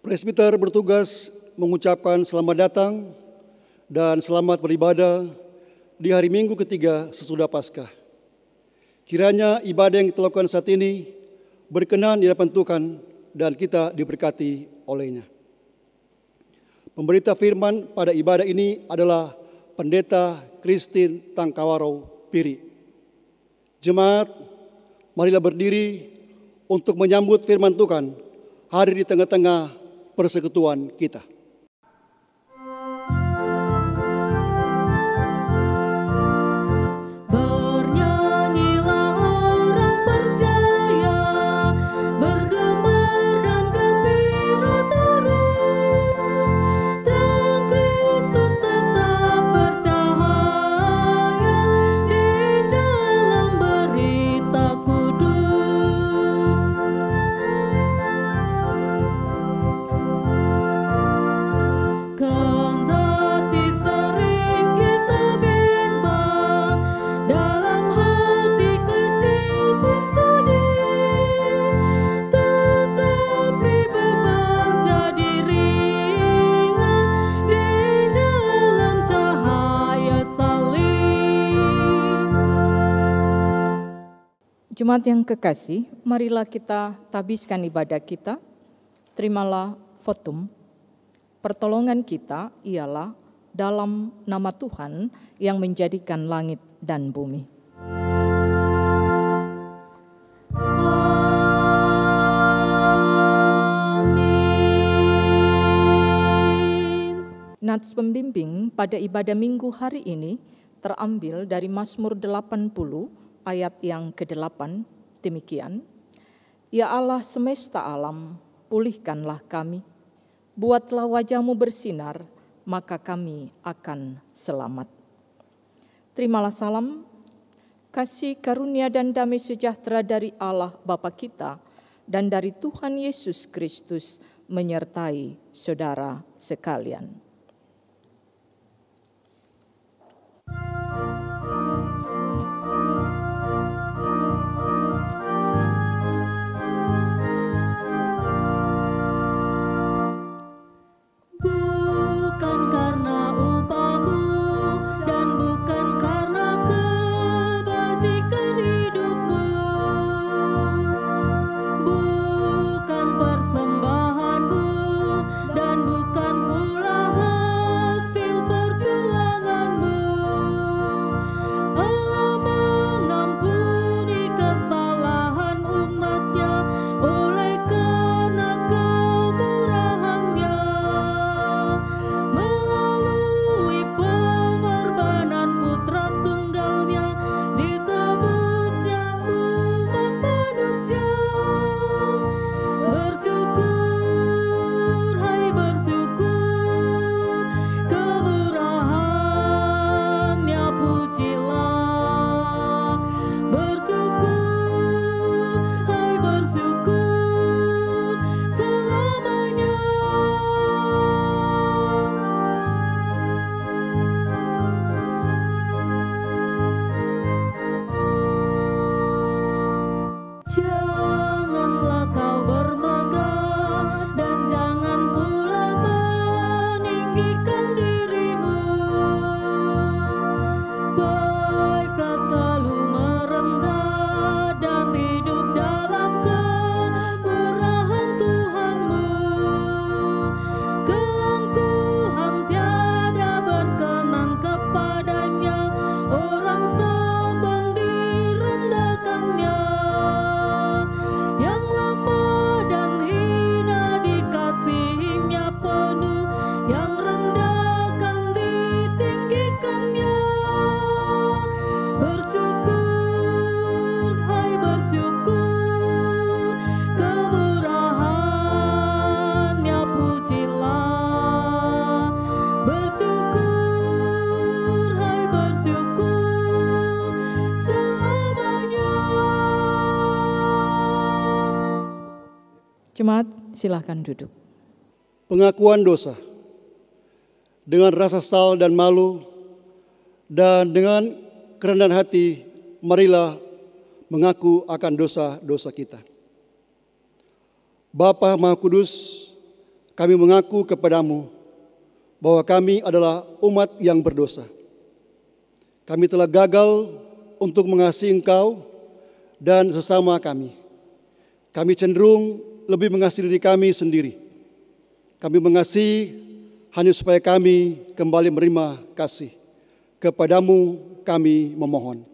Presbiter bertugas mengucapkan selamat datang dan selamat beribadah di hari Minggu ketiga sesudah Paskah. Kiranya ibadah yang kita lakukan saat ini berkenan di hadapan Tuhan dan kita diberkati olehnya. Pemberita firman pada ibadah ini adalah Pendeta Christine Tangkawaro Piri. Jemaat, marilah berdiri untuk menyambut firman Tuhan hadir di tengah-tengah persekutuan kita. Jemaat yang kekasih, marilah kita tabiskan ibadah kita. Terimalah votum. Pertolongan kita ialah dalam nama Tuhan yang menjadikan langit dan bumi. Amin. Nats pembimbing pada ibadah Minggu hari ini terambil dari Mazmur 80 ayat yang ke-8, demikian. Ya Allah semesta alam, pulihkanlah kami. Buatlah wajah-Mu bersinar, maka kami akan selamat. Terimalah salam, kasih karunia dan damai sejahtera dari Allah Bapa kita dan dari Tuhan Yesus Kristus menyertai saudara sekalian. Jemaat, silakan duduk. Pengakuan dosa. Dengan rasa sesal dan malu dan dengan kerendahan hati, marilah mengaku akan dosa-dosa kita. Bapa Maha Kudus, kami mengaku kepadamu bahwa kami adalah umat yang berdosa. Kami telah gagal untuk mengasihi Engkau dan sesama kami. Kami cenderung lebih mengasihi diri kami sendiri. Kami mengasihi hanya supaya kami kembali menerima kasih. Kepadamu kami memohon.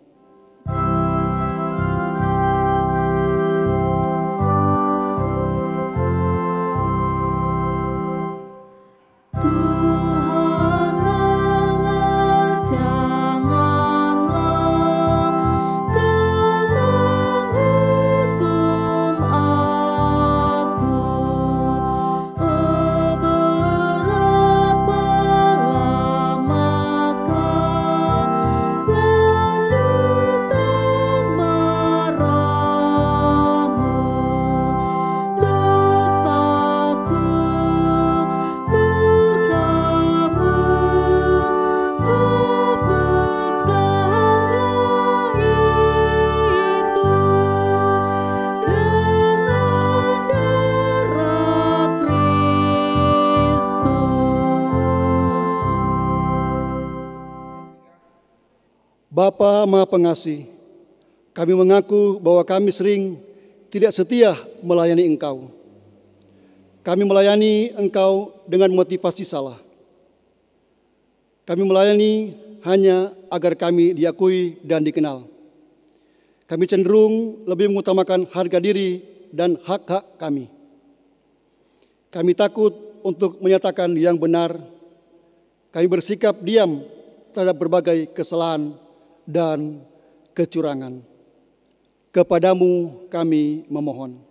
Bapa Maha Pengasih, kami mengaku bahwa kami sering tidak setia melayani Engkau. Kami melayani Engkau dengan motivasi salah. Kami melayani hanya agar kami diakui dan dikenal. Kami cenderung lebih mengutamakan harga diri dan hak-hak kami. Kami takut untuk menyatakan yang benar. Kami bersikap diam terhadap berbagai kesalahan dan kecurangan. Kepadamu kami memohon.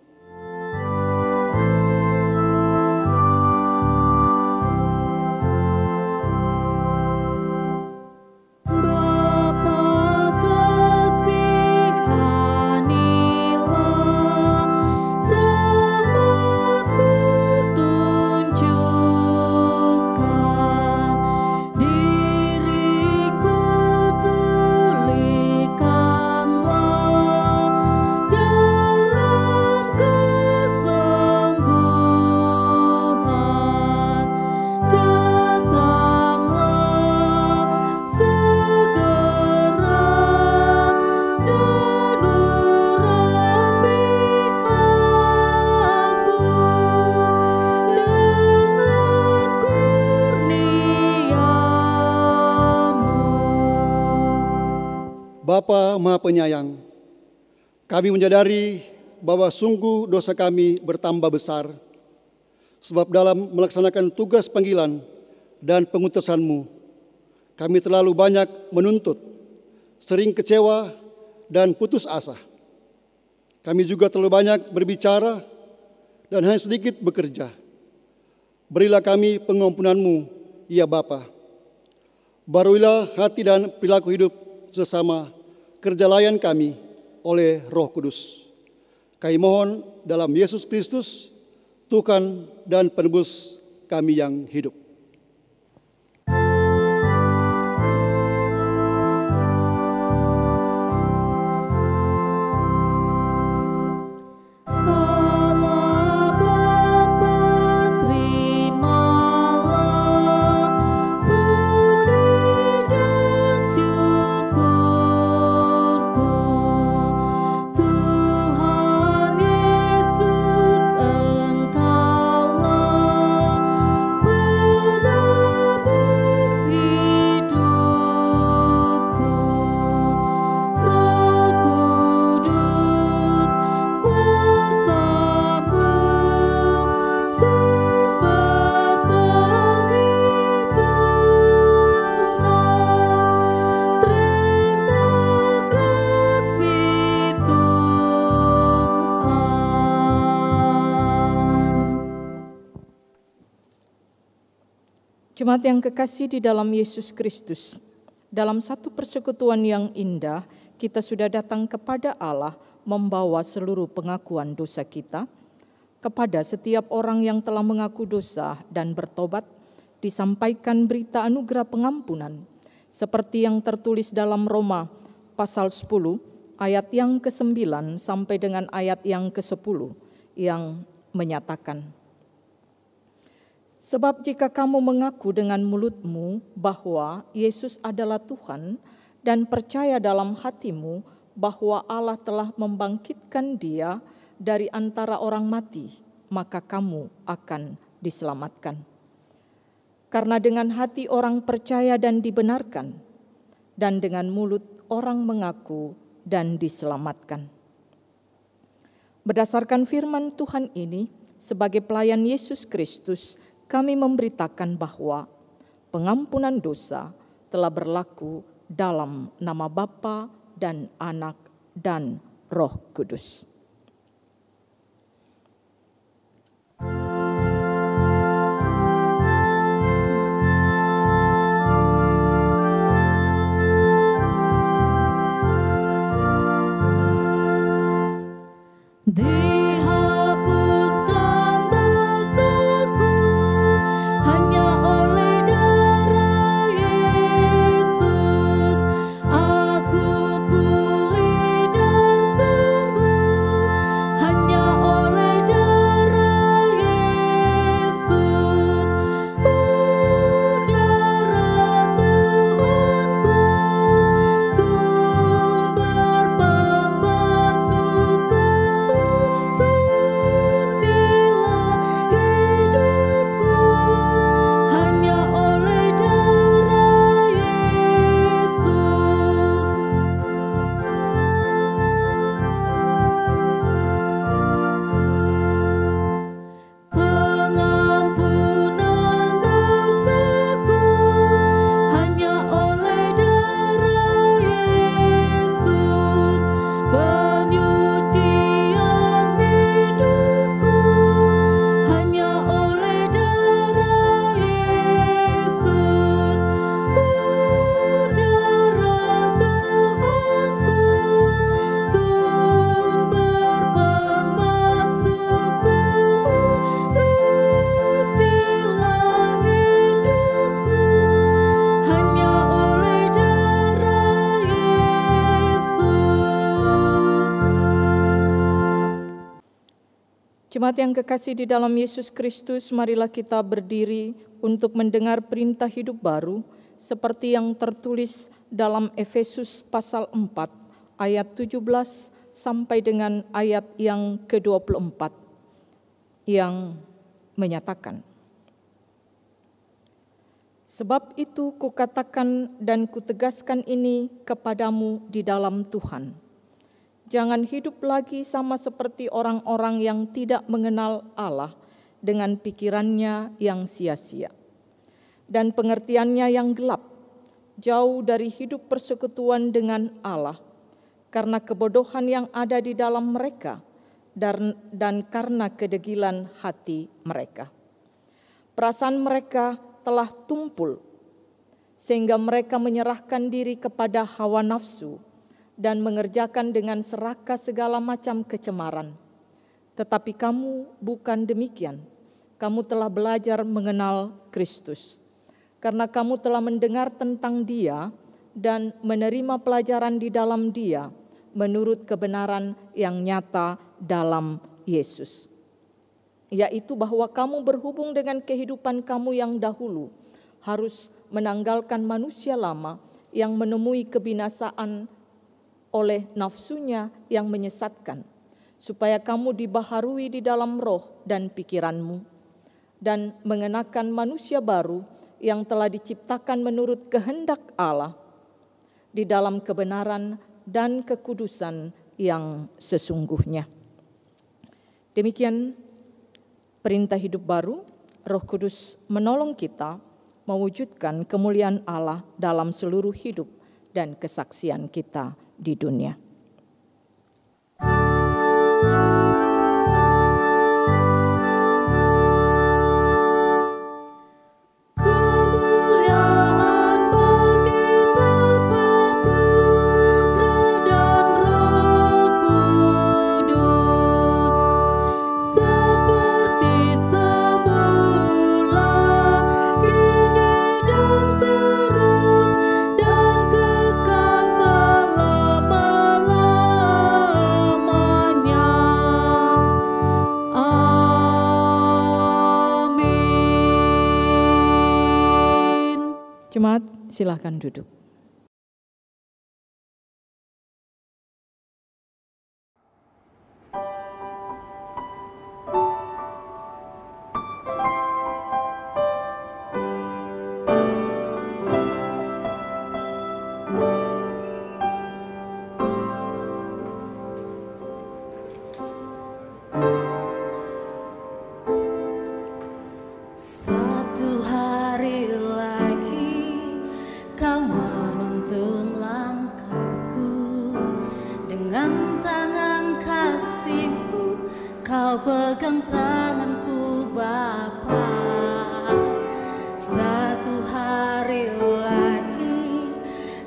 Bapa Maha Penyayang, kami menyadari bahwa sungguh dosa kami bertambah besar, sebab dalam melaksanakan tugas panggilan dan pengutusan-Mu, kami terlalu banyak menuntut, sering kecewa dan putus asa. Kami juga terlalu banyak berbicara dan hanya sedikit bekerja. Berilah kami pengampunan-Mu, ya Bapa. Baruilah hati dan perilaku hidup sesama kerja layan kami oleh Roh Kudus. Kami mohon dalam Yesus Kristus, Tuhan dan Penebus kami yang hidup. Jemaat yang kekasih di dalam Yesus Kristus, dalam satu persekutuan yang indah, kita sudah datang kepada Allah membawa seluruh pengakuan dosa kita. Kepada setiap orang yang telah mengaku dosa dan bertobat, disampaikan berita anugerah pengampunan, seperti yang tertulis dalam Roma pasal 10, ayat yang ke-9 sampai dengan ayat yang ke-10, yang menyatakan, Sebab jika kamu mengaku dengan mulutmu bahwa Yesus adalah Tuhan dan percaya dalam hatimu bahwa Allah telah membangkitkan Dia dari antara orang mati, maka kamu akan diselamatkan. Karena dengan hati orang percaya dan dibenarkan, dan dengan mulut orang mengaku dan diselamatkan. Berdasarkan firman Tuhan ini, sebagai pelayan Yesus Kristus, kami memberitakan bahwa pengampunan dosa telah berlaku dalam nama Bapa dan Anak dan Roh Kudus. Dihapuskan dosaku hanya oleh darah Yesus. Aku pulih dan sembuh hanya oleh darah Yesus. Darah Tuhanku, sumber pembasuhku. Sucilah hidupku hanya oleh darah Yesus. Pengampunan dosaku hanya oleh darah Yesus. Penyucian hidupku hanya oleh darah Yesus. Darah Tuhanku, sumber pembasuhku. Sucilah hidupku hanya oleh darah Yesus. Jemaat yang kekasih di dalam Yesus Kristus, marilah kita berdiri untuk mendengar perintah hidup baru seperti yang tertulis dalam Efesus pasal 4 ayat 17 sampai dengan ayat yang ke-24 yang menyatakan, "Sebab itu kukatakan dan kutegaskan ini kepadamu di dalam Tuhan. Jangan hidup lagi sama seperti orang-orang yang tidak mengenal Allah dengan pikirannya yang sia-sia dan pengertiannya yang gelap, jauh dari hidup persekutuan dengan Allah, karena kebodohan yang ada di dalam mereka dan karena kedegilan hati mereka. Perasaan mereka telah tumpul, sehingga mereka menyerahkan diri kepada hawa nafsu dan mengerjakan dengan serakah segala macam kecemaran. Tetapi kamu bukan demikian. Kamu telah belajar mengenal Kristus. Karena kamu telah mendengar tentang Dia dan menerima pelajaran di dalam Dia menurut kebenaran yang nyata dalam Yesus. Yaitu bahwa kamu berhubung dengan kehidupan kamu yang dahulu harus menanggalkan manusia lama yang menemui kebinasaan oleh nafsunya yang menyesatkan, supaya kamu dibaharui di dalam roh dan pikiranmu, dan mengenakan manusia baru yang telah diciptakan menurut kehendak Allah, di dalam kebenaran dan kekudusan yang sesungguhnya." Demikian perintah hidup baru. Roh Kudus menolong kita mewujudkan kemuliaan Allah dalam seluruh hidup dan kesaksian kita di dunia. Kemuliaan bagi Bapa, Putra dan Roh Kudus, seperti semula, kini dan terus, dan kekal selama Jemaat, silakan duduk. Satu hari lagi kau menuntun langkahku, dengan tangan kasih-Mu kau pegang tanganku Bapa. Satu hari lagi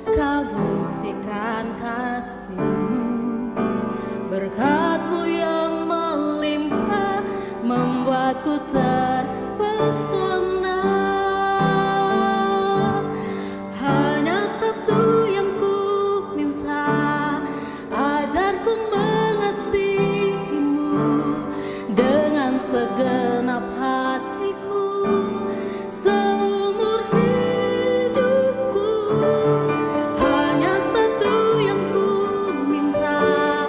kau buktikan kasih-Mu, berkat-Mu yang melimpah membuatku terpesona. Hanya satu yang ku minta, ajarku mengasihi-Mu dengan segenap hatiku seumur hidupku. Hanya satu yang ku minta,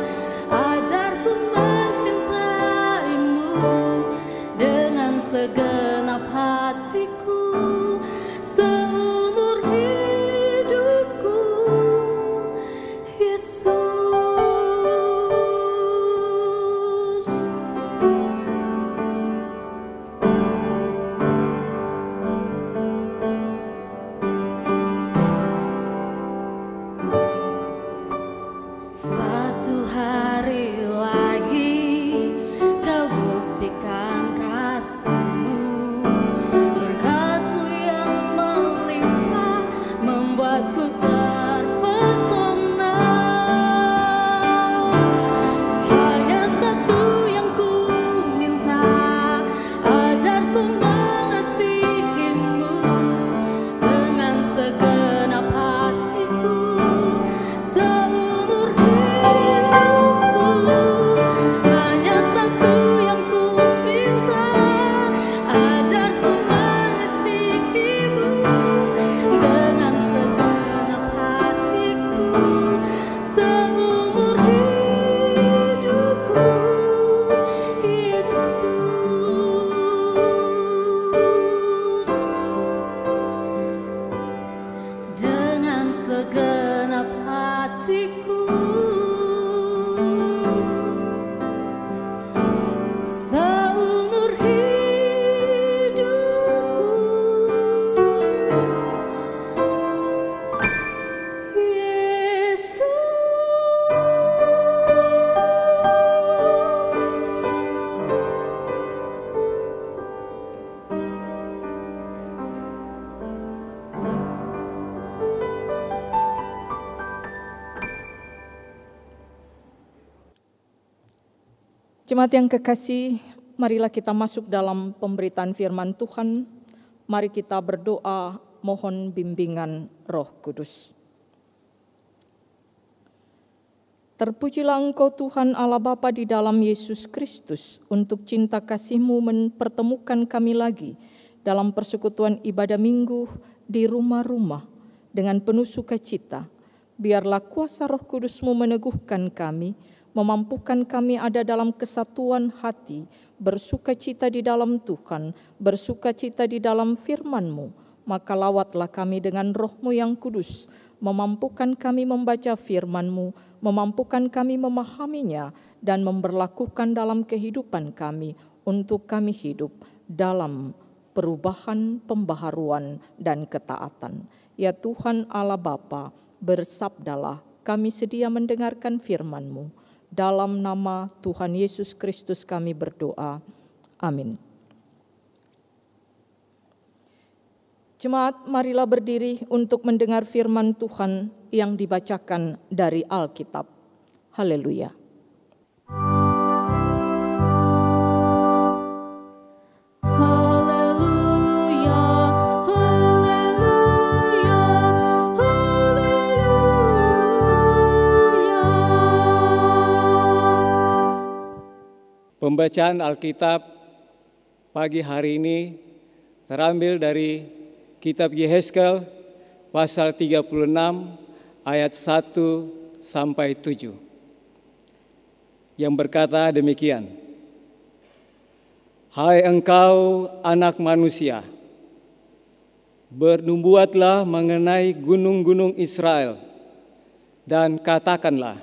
ajarku mencintai-Mu dengan segenap hatiku seumur hidupku, Yesus. Satu hari lagi kau buktikan kasih-Mu, berkat-Mu yang melimpah membuatku terpesona. Hanya satu yang ku minta, ajarku mengasihi-Mu dengan segenap hatiku seumur hidupku. Hanya satu yang ku minta, ajarku mengasihi-Mu dengan segenap hatiku seumur hidupku, Yesus. Dengan segenap hatiku seumur hidupku, Yesus. Jemaat yang kekasih, marilah kita masuk dalam pemberitaan firman Tuhan. Mari kita berdoa mohon bimbingan Roh Kudus. Terpujilah Engkau Tuhan Allah Bapa di dalam Yesus Kristus, untuk cinta kasih-Mu mempertemukan kami lagi dalam persekutuan ibadah minggu di rumah-rumah dengan penuh sukacita. Biarlah kuasa Roh Kudus-Mu meneguhkan kami, memampukan kami ada dalam kesatuan hati, bersukacita di dalam Tuhan, bersukacita di dalam firman-Mu. Maka lawatlah kami dengan Roh-Mu yang kudus, memampukan kami membaca firman-Mu, memampukan kami memahaminya, dan memberlakukan dalam kehidupan kami untuk kami hidup dalam perubahan, pembaharuan, dan ketaatan. Ya Tuhan Allah Bapa, bersabdalah, kami sedia mendengarkan firman-Mu. Dalam nama Tuhan Yesus Kristus kami berdoa. Amin. Jemaat, marilah berdiri untuk mendengar firman Tuhan yang dibacakan dari Alkitab. Haleluya. Pembacaan Alkitab pagi hari ini terambil dari kitab Yehezkel pasal 36 ayat 1 sampai 7 yang berkata demikian. Hai engkau anak manusia, bernubuatlah mengenai gunung-gunung Israel dan katakanlah,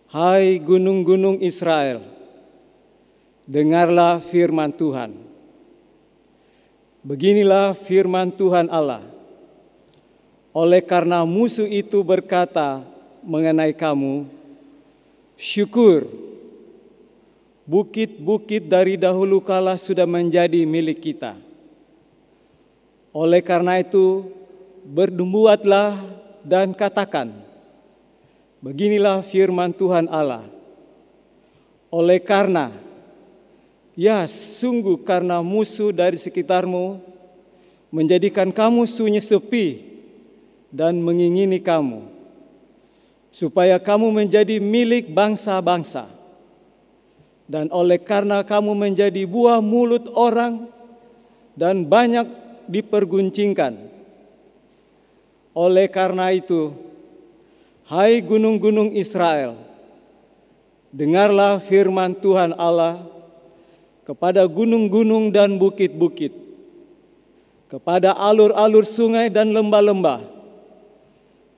hai gunung-gunung Israel, dengarlah firman Tuhan. Beginilah firman Tuhan Allah. Oleh karena musuh itu berkata mengenai kamu, syukur, bukit-bukit dari dahulu kala sudah menjadi milik kita. Oleh karena itu, bernubuatlah dan katakan, beginilah firman Tuhan Allah. Oleh karena, ya sungguh karena musuh dari sekitarmu menjadikan kamu sunyi sepi dan mengingini kamu, supaya kamu menjadi milik bangsa-bangsa. Dan oleh karena kamu menjadi buah mulut orang dan banyak diperguncingkan. Oleh karena itu, hai gunung-gunung Israel, dengarlah firman Tuhan Allah kepada gunung-gunung dan bukit-bukit, kepada alur-alur sungai dan lembah-lembah,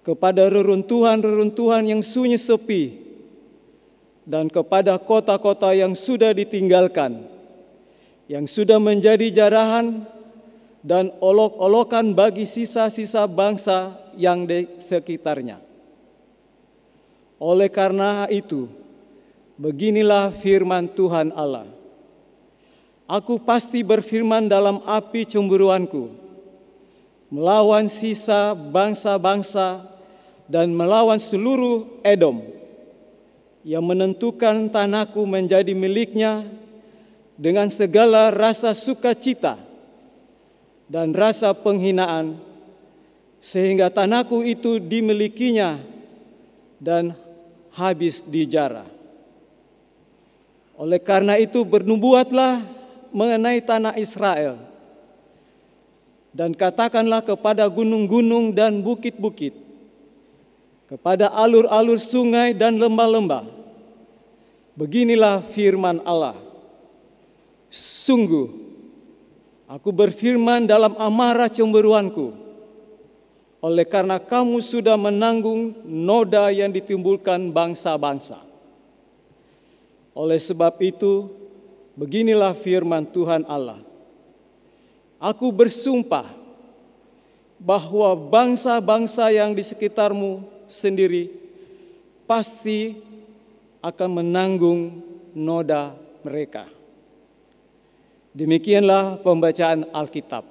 kepada reruntuhan-reruntuhan yang sunyi sepi, dan kepada kota-kota yang sudah ditinggalkan, yang sudah menjadi jarahan dan olok-olokan bagi sisa-sisa bangsa yang di sekitarnya. Oleh karena itu, beginilah firman Tuhan Allah. Aku pasti berfirman dalam api cemburuanku, melawan sisa bangsa-bangsa dan melawan seluruh Edom, yang menentukan tanahku menjadi miliknya dengan segala rasa sukacita dan rasa penghinaan, sehingga tanahku itu dimilikinya dan habis dijara. Oleh karena itu bernubuatlah mengenai tanah Israel, dan katakanlah kepada gunung-gunung dan bukit-bukit, kepada alur-alur sungai dan lembah-lembah, beginilah firman Allah. Sungguh, aku berfirman dalam amarah cemburuanku, oleh karena kamu sudah menanggung noda yang ditimbulkan bangsa-bangsa. Oleh sebab itu, beginilah firman Tuhan Allah. Aku bersumpah bahwa bangsa-bangsa yang di sekitarmu sendiri pasti akan menanggung noda mereka. Demikianlah pembacaan Alkitab.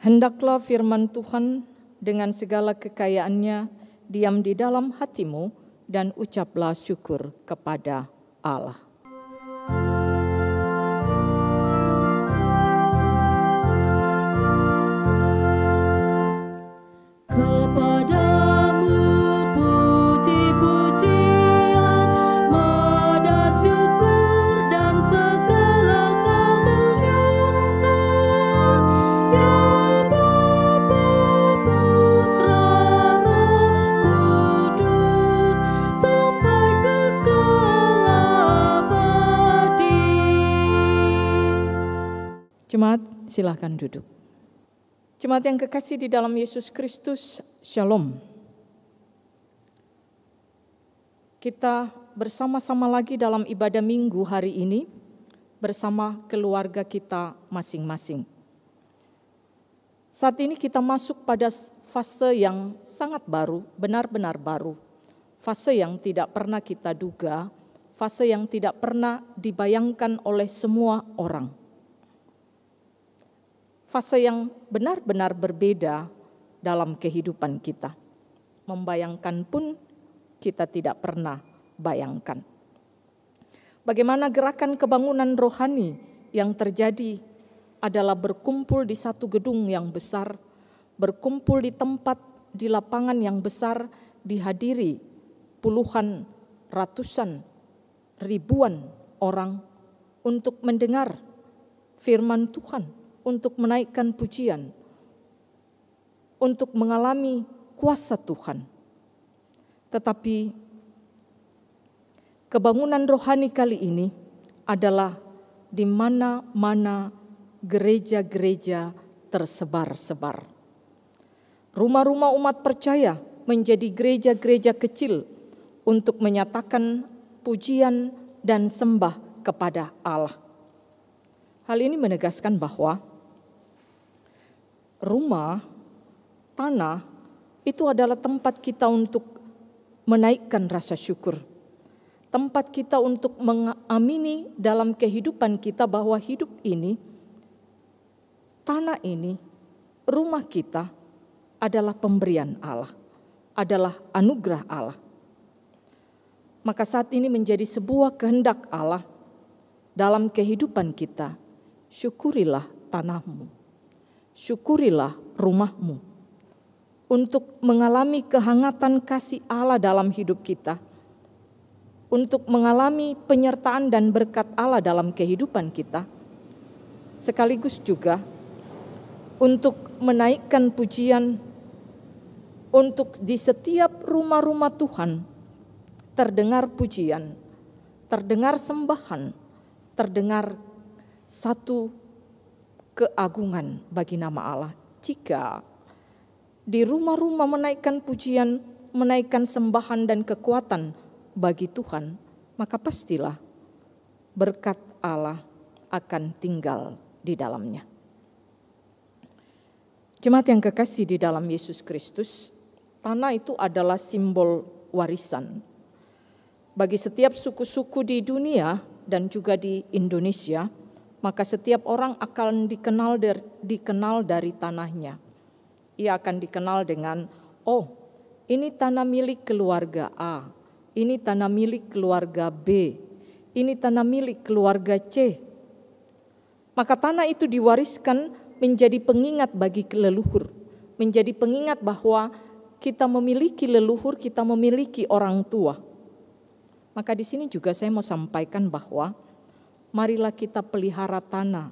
Hendaklah firman Tuhan dengan segala kekayaannya diam di dalam hatimu dan ucaplah syukur kepada Allah. Kepadamu puji-pujian, moda syukur dan segala kemuliaan, ya Bapa, Putra, Roh Kudus, sampai kekal abadi. Jemaat, silakan duduk. Jemaat yang kekasih di dalam Yesus Kristus, Shalom. Kita bersama-sama lagi dalam ibadah minggu hari ini bersama keluarga kita masing-masing. Saat ini kita masuk pada fase yang sangat baru, benar-benar baru. Fase yang tidak pernah kita duga, fase yang tidak pernah dibayangkan oleh semua orang. Fase yang benar-benar berbeda dalam kehidupan kita. Membayangkan pun kita tidak pernah bayangkan. Bagaimana gerakan kebangunan rohani yang terjadi adalah berkumpul di satu gedung yang besar, berkumpul di tempat, di lapangan yang besar, dihadiri puluhan, ratusan, ribuan orang untuk mendengar firman Tuhan, untuk menaikkan pujian, untuk mengalami kuasa Tuhan. Tetapi kebangunan rohani kali ini adalah di mana-mana gereja-gereja tersebar-sebar. Rumah-rumah umat percaya menjadi gereja-gereja kecil untuk menyatakan pujian dan sembah kepada Allah. Hal ini menegaskan bahwa rumah, tanah itu adalah tempat kita untuk menaikkan rasa syukur. Tempat kita untuk mengamini dalam kehidupan kita bahwa hidup ini, tanah ini, rumah kita adalah pemberian Allah, adalah anugerah Allah. Maka saat ini menjadi sebuah kehendak Allah dalam kehidupan kita. Syukurilah tanahmu, syukurilah rumahmu, untuk mengalami kehangatan kasih Allah dalam hidup kita, untuk mengalami penyertaan dan berkat Allah dalam kehidupan kita, sekaligus juga untuk menaikkan pujian, untuk di setiap rumah-rumah Tuhan terdengar pujian, terdengar sembahan, terdengar satu keagungan bagi nama Allah. Jika di rumah-rumah menaikkan pujian, menaikkan sembahan dan kekuatan bagi Tuhan, maka pastilah berkat Allah akan tinggal di dalamnya. Jemaat yang kekasih di dalam Yesus Kristus, tanah itu adalah simbol warisan. Bagi setiap suku-suku di dunia dan juga di Indonesia, maka setiap orang akan dikenal dari tanahnya. Ia akan dikenal dengan, oh, ini tanah milik keluarga A, ini tanah milik keluarga B, ini tanah milik keluarga C. Maka tanah itu diwariskan menjadi pengingat bagi leluhur, menjadi pengingat bahwa kita memiliki leluhur, kita memiliki orang tua. Maka di sini juga saya mau sampaikan bahwa marilah kita pelihara tanah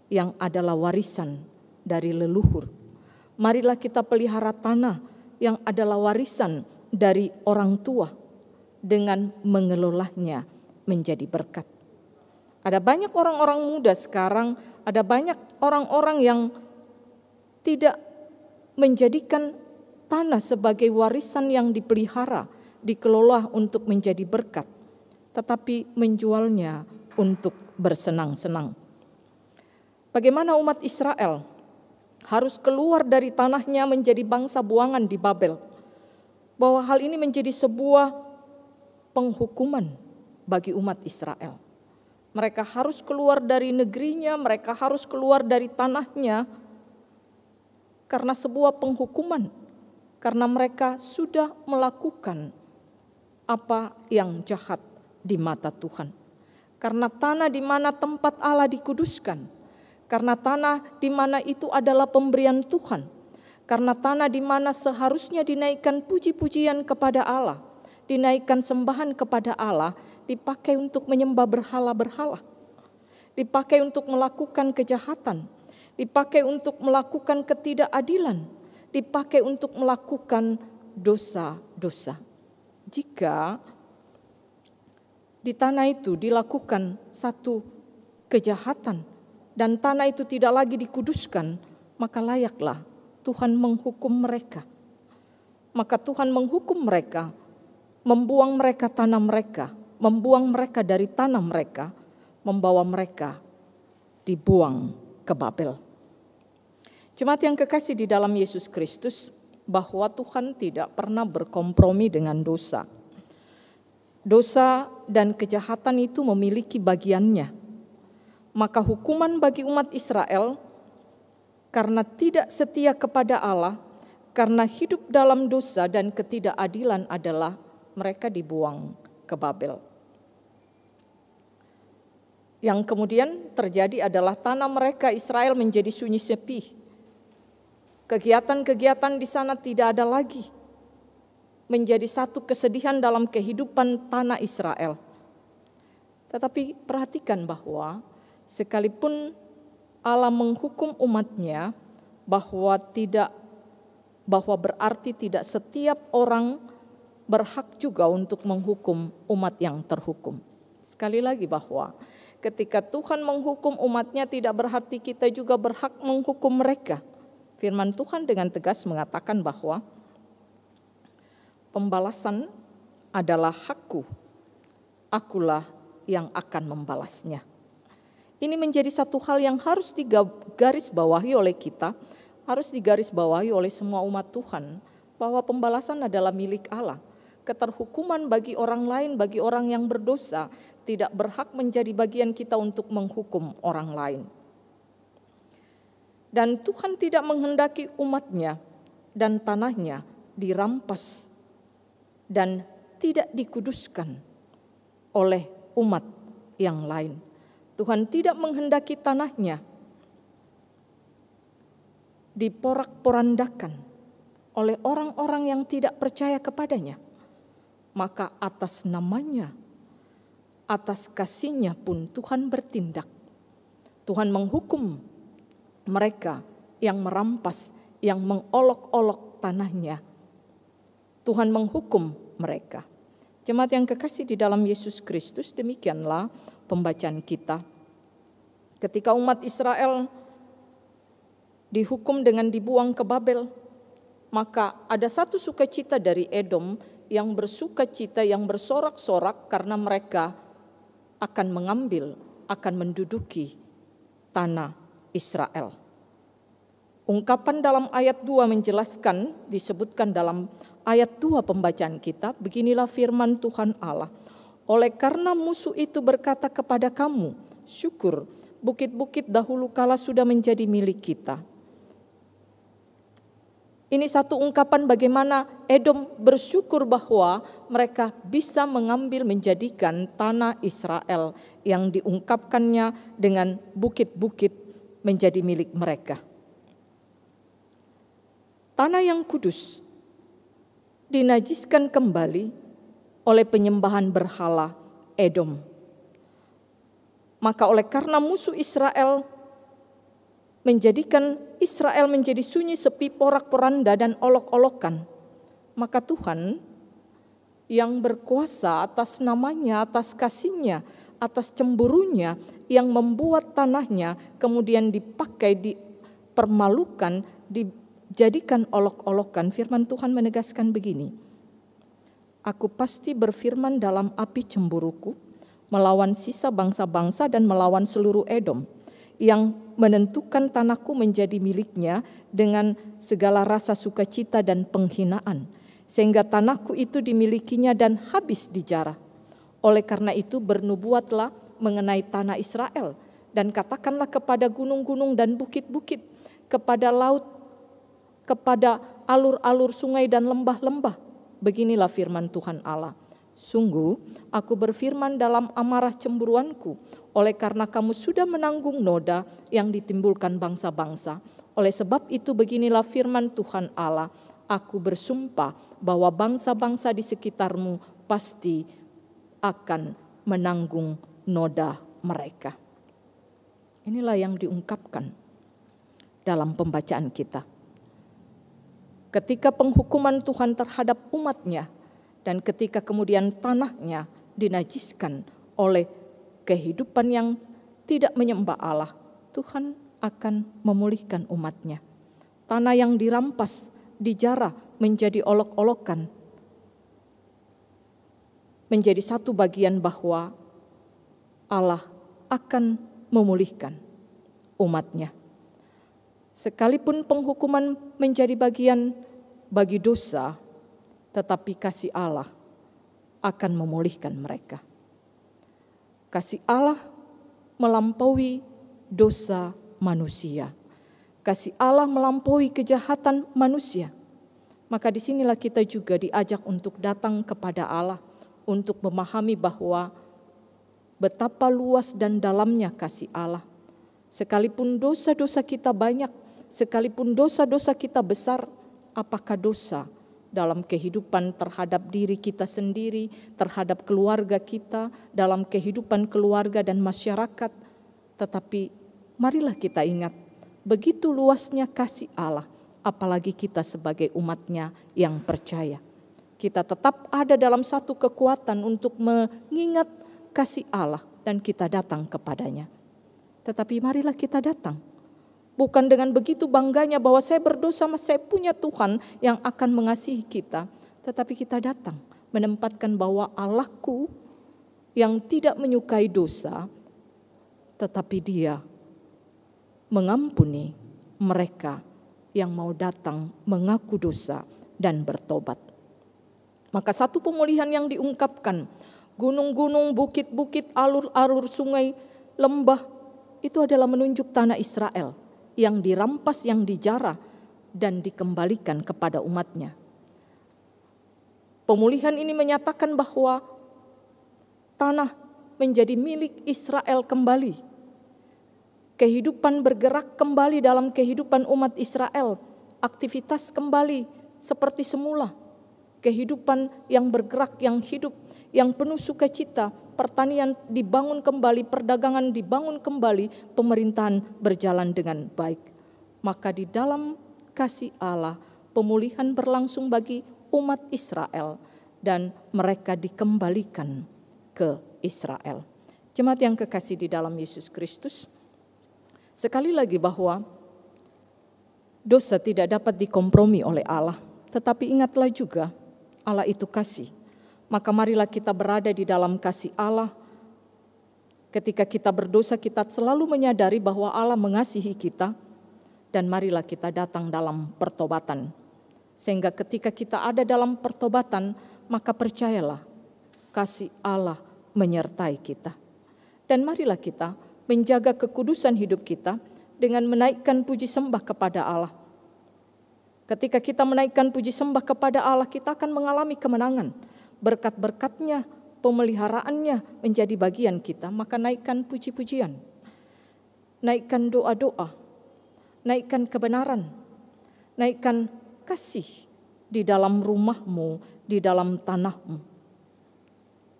yang adalah warisan dari leluhur. Marilah kita pelihara tanah yang adalah warisan dari orang tua dengan mengelolanya menjadi berkat. Ada banyak orang-orang muda sekarang, ada banyak orang-orang yang tidak menjadikan tanah sebagai warisan yang dipelihara, dikelola untuk menjadi berkat, tetapi menjualnya untuk bersenang-senang. Bagaimana umat Israel harus keluar dari tanahnya menjadi bangsa buangan di Babel. Bahwa hal ini menjadi sebuah penghukuman bagi umat Israel. Mereka harus keluar dari negerinya, mereka harus keluar dari tanahnya karena sebuah penghukuman. Karena mereka sudah melakukan apa yang jahat di mata Tuhan. Karena tanah di mana tempat Allah dikuduskan. Karena tanah di mana itu adalah pemberian Tuhan. Karena tanah di mana seharusnya dinaikkan puji-pujian kepada Allah. Dinaikkan sembahan kepada Allah. Dipakai untuk menyembah berhala-berhala. Dipakai untuk melakukan kejahatan. Dipakai untuk melakukan ketidakadilan. Dipakai untuk melakukan dosa-dosa. Jika di tanah itu dilakukan satu kejahatan dan tanah itu tidak lagi dikuduskan, maka layaklah Tuhan menghukum mereka. Maka Tuhan menghukum mereka, membuang mereka tanah mereka, membuang mereka dari tanah mereka, membawa mereka dibuang ke Babel. Jemaat yang kekasih di dalam Yesus Kristus, bahwa Tuhan tidak pernah berkompromi dengan dosa. Dosa dan kejahatan itu memiliki bagiannya. Maka hukuman bagi umat Israel karena tidak setia kepada Allah, karena hidup dalam dosa dan ketidakadilan adalah mereka dibuang ke Babel. Yang kemudian terjadi adalah tanah mereka Israel menjadi sunyi sepi. Kegiatan-kegiatan di sana tidak ada lagi. Menjadi satu kesedihan dalam kehidupan tanah Israel. Tetapi perhatikan bahwa sekalipun Allah menghukum umatnya bahwa tidak bahwa berarti tidak setiap orang berhak juga untuk menghukum umat yang terhukum. Sekali lagi bahwa ketika Tuhan menghukum umatnya tidak berarti kita juga berhak menghukum mereka. Firman Tuhan dengan tegas mengatakan bahwa pembalasan adalah hakku, akulah yang akan membalasnya. Ini menjadi satu hal yang harus digarisbawahi oleh kita, harus digarisbawahi oleh semua umat Tuhan, bahwa pembalasan adalah milik Allah. Keterhukuman bagi orang lain, bagi orang yang berdosa, tidak berhak menjadi bagian kita untuk menghukum orang lain. Dan Tuhan tidak menghendaki umatnya dan tanahnya dirampas dan tidak dikuduskan oleh umat yang lain. Tuhan tidak menghendaki tanahnya diporak-porandakan oleh orang-orang yang tidak percaya kepadanya. Maka atas namanya, atas kasih-Nya pun Tuhan bertindak. Tuhan menghukum mereka yang merampas, yang mengolok-olok tanahnya. Tuhan menghukum mereka. Jemaat yang kekasih di dalam Yesus Kristus, demikianlah pembacaan kita. Ketika umat Israel dihukum dengan dibuang ke Babel, maka ada satu sukacita dari Edom yang bersukacita, yang bersorak-sorak karena mereka akan mengambil, akan menduduki tanah Israel. Ungkapan dalam ayat 2 menjelaskan, disebutkan dalam ayat 2 pembacaan kita, beginilah firman Tuhan Allah. Oleh karena musuh itu berkata kepada kamu, syukur, bukit-bukit dahulu kala sudah menjadi milik kita. Ini satu ungkapan bagaimana Edom bersyukur bahwa mereka bisa mengambil, menjadikan tanah Israel yang diungkapkannya dengan bukit-bukit menjadi milik mereka. Tanah yang kudus dinajiskan kembali oleh penyembahan berhala Edom. Maka oleh karena musuh Israel menjadikan Israel menjadi sunyi, sepi, porak-poranda dan olok-olokan, maka Tuhan yang berkuasa atas namanya, atas kasih-Nya, atas cemburunya yang membuat tanahnya kemudian dipakai, dipermalukan, dijadikan olok-olokan. Firman Tuhan menegaskan begini, aku pasti berfirman dalam api cemburuku melawan sisa bangsa-bangsa dan melawan seluruh Edom yang menentukan tanahku menjadi miliknya dengan segala rasa sukacita dan penghinaan, sehingga tanahku itu dimilikinya dan habis dijarah. Oleh karena itu bernubuatlah mengenai tanah Israel dan katakanlah kepada gunung-gunung dan bukit-bukit, kepada laut, kepada alur-alur sungai dan lembah-lembah, beginilah firman Tuhan Allah. Sungguh aku berfirman dalam amarah cemburuanku, oleh karena kamu sudah menanggung noda yang ditimbulkan bangsa-bangsa. Oleh sebab itu beginilah firman Tuhan Allah, aku bersumpah bahwa bangsa-bangsa di sekitarmu pasti akan menanggung noda mereka. Inilah yang diungkapkan dalam pembacaan kita. Ketika penghukuman Tuhan terhadap umatnya, dan ketika kemudian tanahnya dinajiskan oleh kehidupan yang tidak menyembah Allah, Tuhan akan memulihkan umatnya. Tanah yang dirampas, dijarah menjadi olok-olokan, menjadi satu bagian bahwa Allah akan memulihkan umatnya. Sekalipun penghukuman menjadi bagian bagi dosa, tetapi kasih Allah akan memulihkan mereka. Kasih Allah melampaui dosa manusia. Kasih Allah melampaui kejahatan manusia. Maka disinilah kita juga diajak untuk datang kepada Allah, untuk memahami bahwa betapa luas dan dalamnya kasih Allah. Sekalipun dosa-dosa kita banyak, sekalipun dosa-dosa kita besar, apakah dosa dalam kehidupan terhadap diri kita sendiri, terhadap keluarga kita, dalam kehidupan keluarga dan masyarakat. Tetapi marilah kita ingat, begitu luasnya kasih Allah, apalagi kita sebagai umatnya yang percaya. Kita tetap ada dalam satu kekuatan untuk mengingat kasih Allah dan kita datang kepadanya. Tetapi marilah kita datang. Bukan dengan begitu bangganya bahwa saya berdosa, saya punya Tuhan yang akan mengasihi kita. Tetapi kita datang menempatkan bahwa Allahku yang tidak menyukai dosa, tetapi Dia mengampuni mereka yang mau datang mengaku dosa dan bertobat. Maka satu pemulihan yang diungkapkan, gunung-gunung, bukit-bukit, alur-alur sungai, lembah, itu adalah menunjuk tanah Israel yang dirampas, yang dijarah dan dikembalikan kepada umatnya. Pemulihan ini menyatakan bahwa tanah menjadi milik Israel kembali. Kehidupan bergerak kembali dalam kehidupan umat Israel. Aktivitas kembali seperti semula. Kehidupan yang bergerak, yang hidup, yang penuh sukacita. Pertanian dibangun kembali, perdagangan dibangun kembali, pemerintahan berjalan dengan baik. Maka di dalam kasih Allah, pemulihan berlangsung bagi umat Israel dan mereka dikembalikan ke Israel. Jemaat yang kekasih di dalam Yesus Kristus, sekali lagi bahwa dosa tidak dapat dikompromi oleh Allah. Tetapi ingatlah juga Allah itu kasih. Maka marilah kita berada di dalam kasih Allah. Ketika kita berdosa kita selalu menyadari bahwa Allah mengasihi kita. Dan marilah kita datang dalam pertobatan. Sehingga ketika kita ada dalam pertobatan, maka percayalah kasih Allah menyertai kita. Dan marilah kita menjaga kekudusan hidup kita dengan menaikkan puji sembah kepada Allah. Ketika kita menaikkan puji sembah kepada Allah, kita akan mengalami kemenangan. Berkat-berkatnya, pemeliharaannya menjadi bagian kita. Maka naikkan puji-pujian, naikkan doa-doa, naikkan kebenaran, naikkan kasih di dalam rumahmu, di dalam tanahmu.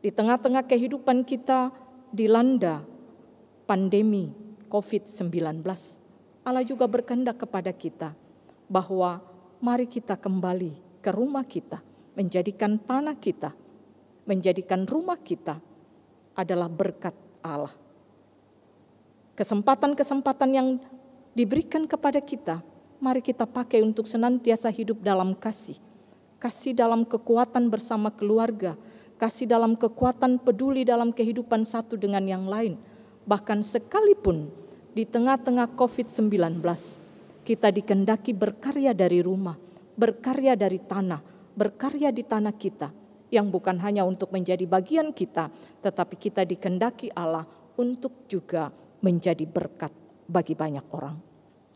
Di tengah-tengah kehidupan kita dilanda pandemi COVID-19, Allah juga berkehendak kepada kita bahwa mari kita kembali ke rumah kita, menjadikan tanah kita, menjadikan rumah kita adalah berkat Allah. Kesempatan-kesempatan yang diberikan kepada kita, mari kita pakai untuk senantiasa hidup dalam kasih. Kasih dalam kekuatan bersama keluarga, kasih dalam kekuatan peduli dalam kehidupan satu dengan yang lain. Bahkan sekalipun di tengah-tengah COVID-19, kita dikehendaki berkarya dari rumah, berkarya dari tanah, berkarya di tanah kita. Yang bukan hanya untuk menjadi bagian kita, tetapi kita dikehendaki Allah untuk juga menjadi berkat bagi banyak orang.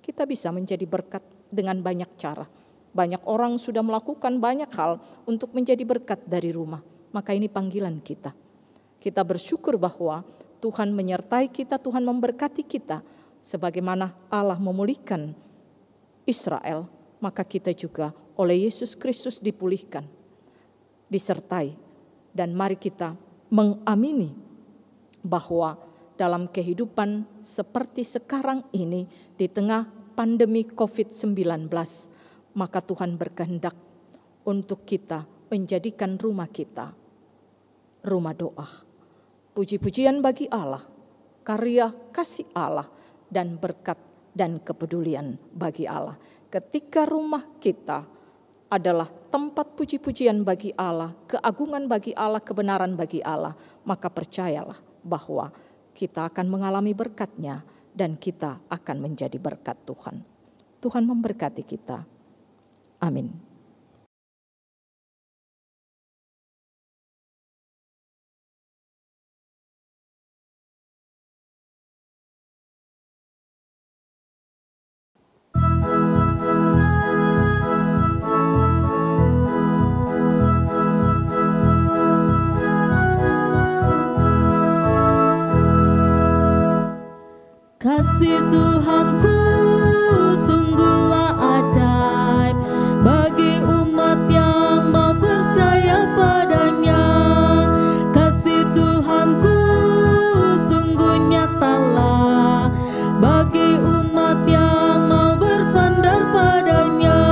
Kita bisa menjadi berkat dengan banyak cara. Banyak orang sudah melakukan banyak hal untuk menjadi berkat dari rumah. Maka ini panggilan kita. Kita bersyukur bahwa Tuhan menyertai kita, Tuhan memberkati kita. Sebagaimana Allah memulihkan Israel, maka kita juga oleh Yesus Kristus dipulihkan, disertai. Dan mari kita mengamini bahwa dalam kehidupan seperti sekarang ini, di tengah pandemi COVID-19, maka Tuhan berkehendak untuk kita menjadikan rumah kita rumah doa. Puji-pujian bagi Allah, karya kasih Allah, dan berkat dan kepedulian bagi Allah. Ketika rumah kita adalah tempat puji-pujian bagi Allah, keagungan bagi Allah, kebenaran bagi Allah, maka percayalah bahwa kita akan mengalami berkat-Nya dan kita akan menjadi berkat Tuhan. Tuhan memberkati kita. Amin. Kasih Tuhanku sungguhlah ajaib bagi umat yang mau percaya padanya. Kasih Tuhanku sungguh nyatalah bagi umat yang mau bersandar padanya.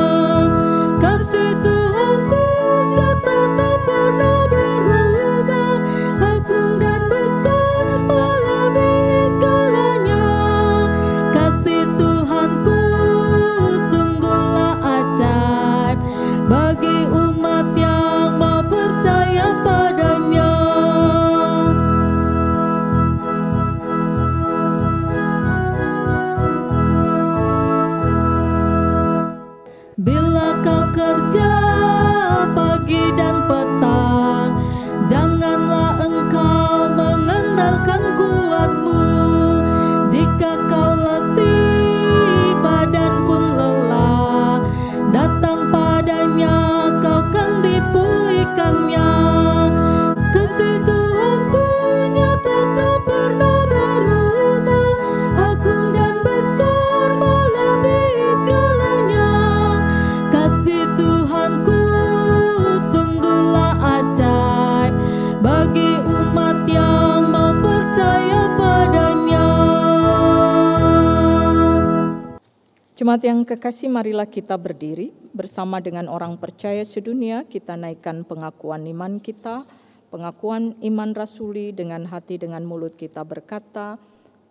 Jemaat yang kekasih, marilah kita berdiri bersama dengan orang percaya sedunia. Kita naikkan pengakuan iman kita, pengakuan iman rasuli dengan hati, dengan mulut kita berkata,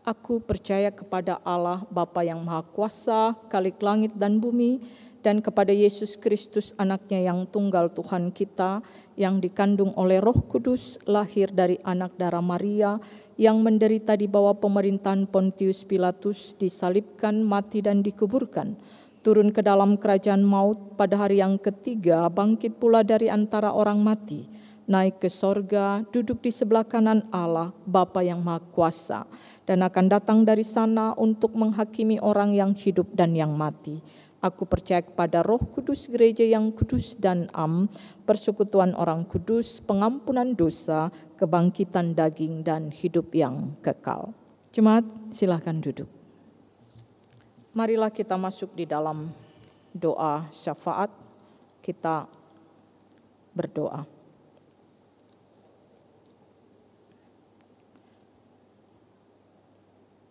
aku percaya kepada Allah Bapa yang Maha Kuasa, Khalik langit dan bumi, dan kepada Yesus Kristus anaknya yang tunggal Tuhan kita, yang dikandung oleh Roh Kudus, lahir dari anak darah Maria, yang menderita di bawah pemerintahan Pontius Pilatus, disalibkan, mati dan dikuburkan, turun ke dalam kerajaan maut, pada hari yang ketiga bangkit pula dari antara orang mati, naik ke sorga, duduk di sebelah kanan Allah, Bapa yang Maha Kuasa, dan akan datang dari sana untuk menghakimi orang yang hidup dan yang mati. Aku percaya kepada Roh Kudus, gereja yang kudus dan am, persekutuan orang kudus, pengampunan dosa, kebangkitan daging, dan hidup yang kekal. Jemaat, silakan duduk. Marilah kita masuk di dalam doa syafaat. Kita berdoa.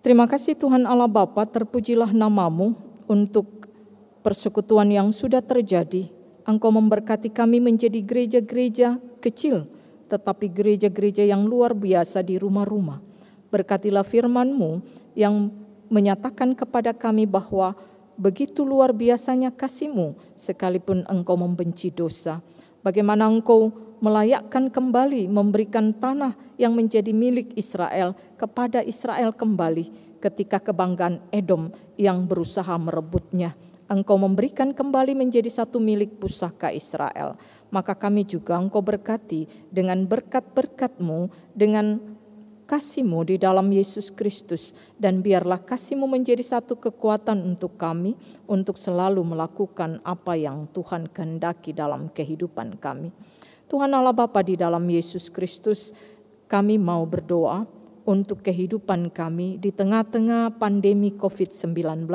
Terima kasih Tuhan Allah Bapa, terpujilah namamu untuk persekutuan yang sudah terjadi. Engkau memberkati kami menjadi gereja-gereja kecil, tetapi gereja-gereja yang luar biasa di rumah-rumah. Berkatilah firman-Mu yang menyatakan kepada kami bahwa begitu luar biasanya kasih-Mu sekalipun Engkau membenci dosa. Bagaimana Engkau melayakkan kembali, memberikan tanah yang menjadi milik Israel kepada Israel kembali ketika kebanggaan Edom yang berusaha merebutnya. Engkau memberikan kembali menjadi satu milik pusaka Israel. Maka kami juga Engkau berkati dengan berkat-berkat-Mu, dengan kasih-Mu di dalam Yesus Kristus. Dan biarlah kasih-Mu menjadi satu kekuatan untuk kami, untuk selalu melakukan apa yang Tuhan kehendaki dalam kehidupan kami. Tuhan Allah Bapa, di dalam Yesus Kristus, kami mau berdoa untuk kehidupan kami di tengah-tengah pandemi COVID-19.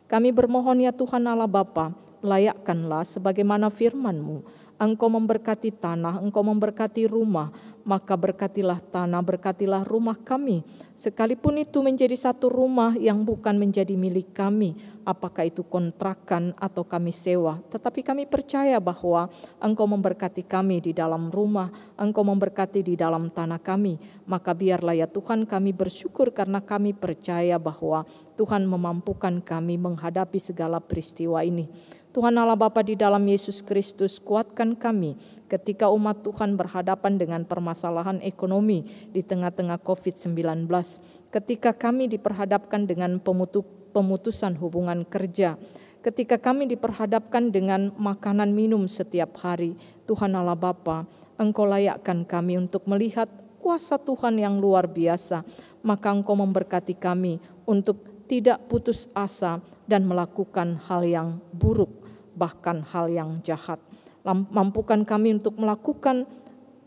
Kami bermohon ya Tuhan Allah Bapa, layakkanlah sebagaimana firman-Mu. Engkau memberkati tanah, Engkau memberkati rumah, maka berkatilah tanah, berkatilah rumah kami. Sekalipun itu menjadi satu rumah yang bukan menjadi milik kami, apakah itu kontrakan atau kami sewa. Tetapi kami percaya bahwa Engkau memberkati kami di dalam rumah, Engkau memberkati di dalam tanah kami. Maka biarlah ya Tuhan kami bersyukur karena kami percaya bahwa Tuhan memampukan kami menghadapi segala peristiwa ini. Tuhan Allah Bapa, di dalam Yesus Kristus, kuatkan kami ketika umat Tuhan berhadapan dengan permasalahan ekonomi di tengah-tengah COVID-19. Ketika kami diperhadapkan dengan pemutusan hubungan kerja. Ketika kami diperhadapkan dengan makanan minum setiap hari. Tuhan Allah Bapa, Engkau layakkan kami untuk melihat kuasa Tuhan yang luar biasa. Maka Engkau memberkati kami untuk tidak putus asa dan melakukan hal yang buruk, bahkan hal yang jahat. Mampukan kami untuk melakukan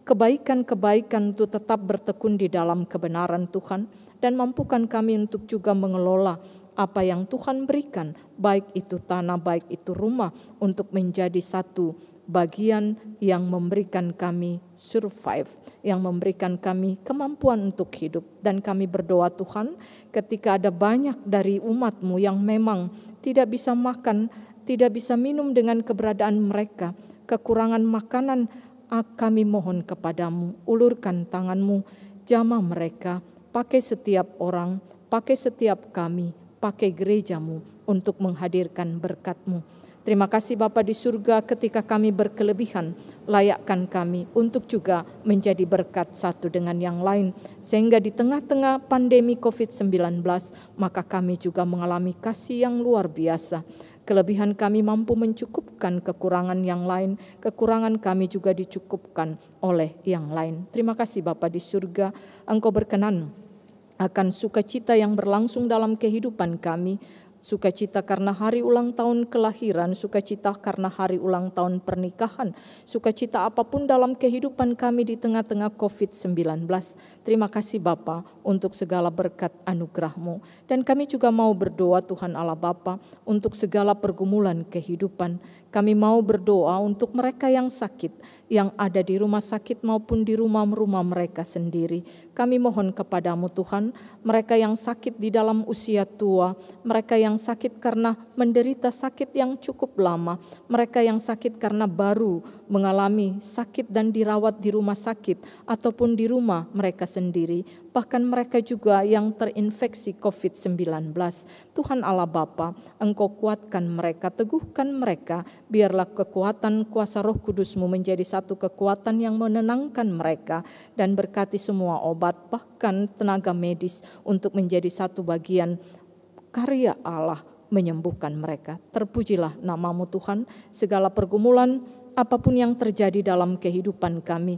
kebaikan-kebaikan, untuk tetap bertekun di dalam kebenaran Tuhan, dan mampukan kami untuk juga mengelola apa yang Tuhan berikan, baik itu tanah, baik itu rumah, untuk menjadi satu bagian yang memberikan kami survive, yang memberikan kami kemampuan untuk hidup. Dan kami berdoa Tuhan, ketika ada banyak dari umat-Mu yang memang tidak bisa makan, tidak bisa minum dengan keberadaan mereka, kekurangan makanan, kami mohon kepadamu, ulurkan tangan-Mu, jamah mereka, pakai setiap orang, pakai setiap kami, pakai gereja-Mu untuk menghadirkan berkat-Mu. Terima kasih Bapa di surga, ketika kami berkelebihan, layakkan kami untuk juga menjadi berkat satu dengan yang lain. Sehingga di tengah-tengah pandemi COVID-19, maka kami juga mengalami kasih yang luar biasa. Kelebihan kami mampu mencukupkan kekurangan yang lain, kekurangan kami juga dicukupkan oleh yang lain. Terima kasih Bapa di surga, Engkau berkenan akan sukacita yang berlangsung dalam kehidupan kami. Sukacita karena hari ulang tahun kelahiran, sukacita karena hari ulang tahun pernikahan, sukacita apapun dalam kehidupan kami di tengah-tengah COVID-19. Terima kasih Bapa untuk segala berkat anugerah-Mu. Dan kami juga mau berdoa Tuhan Allah Bapa untuk segala pergumulan kehidupan. Kami mau berdoa untuk mereka yang sakit, yang ada di rumah sakit maupun di rumah-rumah mereka sendiri. Kami mohon kepadamu Tuhan, mereka yang sakit di dalam usia tua, mereka yang sakit karena menderita sakit yang cukup lama, mereka yang sakit karena baru mengalami sakit dan dirawat di rumah sakit ataupun di rumah mereka sendiri, bahkan mereka juga yang terinfeksi COVID-19. Tuhan Allah Bapa, Engkau kuatkan mereka, teguhkan mereka, biarlah kekuatan kuasa Roh Kudus-Mu menjadi satu kekuatan yang menenangkan mereka, dan berkati semua obat bahkan tenaga medis untuk menjadi satu bagian karya Allah menyembuhkan mereka. Terpujilah nama-Mu Tuhan, segala pergumulan apapun yang terjadi dalam kehidupan kami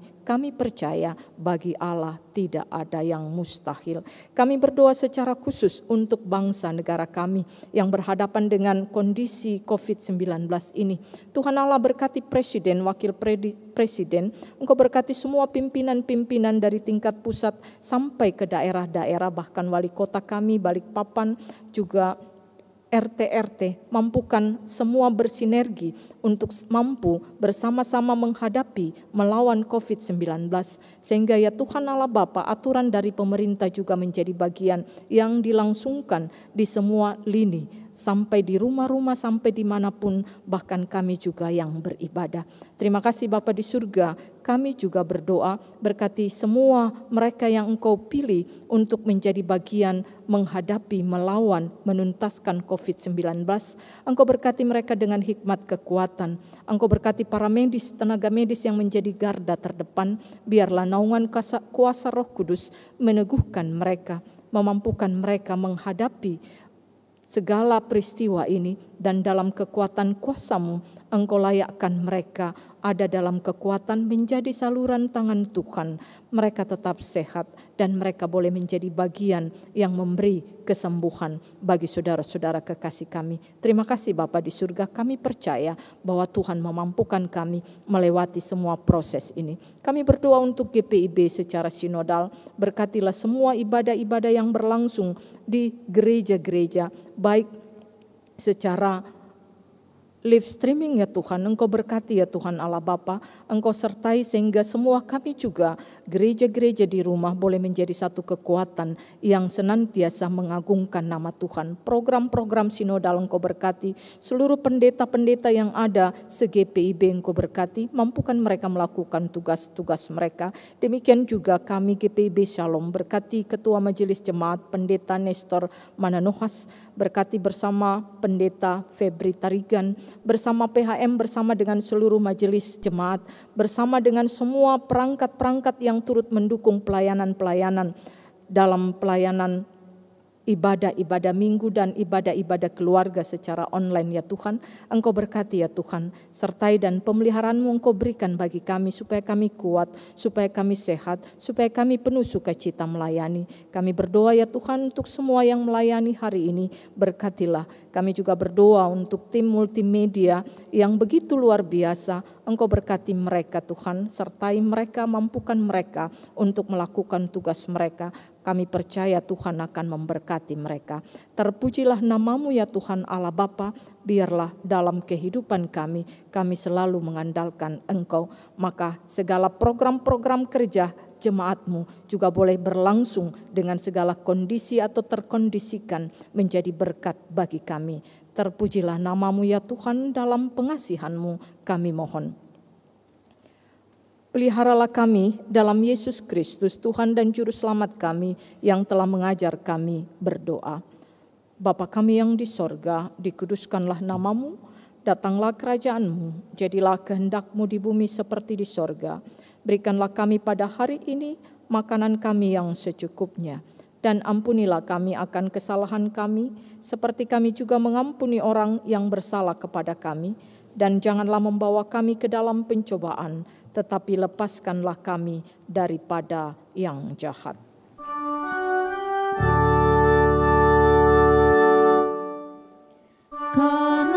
percaya bagi Allah tidak ada yang mustahil. Kami berdoa secara khusus untuk bangsa negara kami yang berhadapan dengan kondisi COVID-19 ini. Tuhan Allah berkati Presiden, Wakil Presiden, Engkau berkati semua pimpinan-pimpinan dari tingkat pusat sampai ke daerah-daerah, bahkan wali kota kami, Balikpapan, juga RT-RT, mampukan semua bersinergi untuk mampu bersama-sama menghadapi, melawan COVID-19. Sehingga ya Tuhan Allah Bapa, aturan dari pemerintah juga menjadi bagian yang dilangsungkan di semua lini, sampai di rumah-rumah, sampai dimanapun, bahkan kami juga yang beribadah. Terima kasih Bapa di surga, kami juga berdoa, berkati semua mereka yang Engkau pilih untuk menjadi bagian menghadapi, melawan, menuntaskan COVID-19. Engkau berkati mereka dengan hikmat kekuatan. Engkau berkati para medis, tenaga medis yang menjadi garda terdepan. Biarlah naungan kuasa Roh Kudus meneguhkan mereka, memampukan mereka menghadapi segala peristiwa ini, dan dalam kekuatan kuasa-Mu Engkau layakkan mereka ada dalam kekuatan menjadi saluran tangan Tuhan. Mereka tetap sehat dan mereka boleh menjadi bagian yang memberi kesembuhan bagi saudara-saudara kekasih kami. Terima kasih Bapa di surga, kami percaya bahwa Tuhan memampukan kami melewati semua proses ini. Kami berdoa untuk GPIB secara sinodal, berkatilah semua ibadah-ibadah yang berlangsung di gereja-gereja, baik secara live streaming ya Tuhan, Engkau berkati ya Tuhan Allah Bapa, Engkau sertai sehingga semua kami juga gereja-gereja di rumah boleh menjadi satu kekuatan yang senantiasa mengagungkan nama Tuhan. Program-program sinodal Engkau berkati, seluruh pendeta-pendeta yang ada se-GPIB Engkau berkati, mampukan mereka melakukan tugas-tugas mereka. Demikian juga kami GPIB Shalom, berkati Ketua Majelis Jemaat Pendeta Nestor Mananohas, berkati bersama Pendeta Febri Tarigan, bersama PHM, bersama dengan seluruh majelis jemaat, bersama dengan semua perangkat-perangkat yang turut mendukung pelayanan-pelayanan dalam pelayanan ibadah-ibadah minggu dan ibadah-ibadah keluarga secara online ya Tuhan. Engkau berkati ya Tuhan, sertai dan pemeliharaan-Mu Engkau berikan bagi kami supaya kami kuat, supaya kami sehat, supaya kami penuh sukacita melayani. Kami berdoa ya Tuhan untuk semua yang melayani hari ini, berkatilah. Kami juga berdoa untuk tim multimedia yang begitu luar biasa. Engkau berkati mereka Tuhan, sertai mereka, mampukan mereka untuk melakukan tugas mereka. Kami percaya Tuhan akan memberkati mereka. Terpujilah nama-Mu ya Tuhan Allah Bapa, biarlah dalam kehidupan kami selalu mengandalkan Engkau. Maka segala program-program kerja jemaat-Mu juga boleh berlangsung dengan segala kondisi atau terkondisikan menjadi berkat bagi kami. Terpujilah nama-Mu ya Tuhan, dalam pengasihan-Mu kami mohon. Peliharalah kami dalam Yesus Kristus, Tuhan dan Juru Selamat kami yang telah mengajar kami berdoa. Bapa kami yang di sorga, dikuduskanlah nama-Mu, datanglah kerajaan-Mu, jadilah kehendak-Mu di bumi seperti di sorga. Berikanlah kami pada hari ini makanan kami yang secukupnya, dan ampunilah kami akan kesalahan kami, seperti kami juga mengampuni orang yang bersalah kepada kami. Dan janganlah membawa kami ke dalam pencobaan, tetapi lepaskanlah kami daripada yang jahat. Sang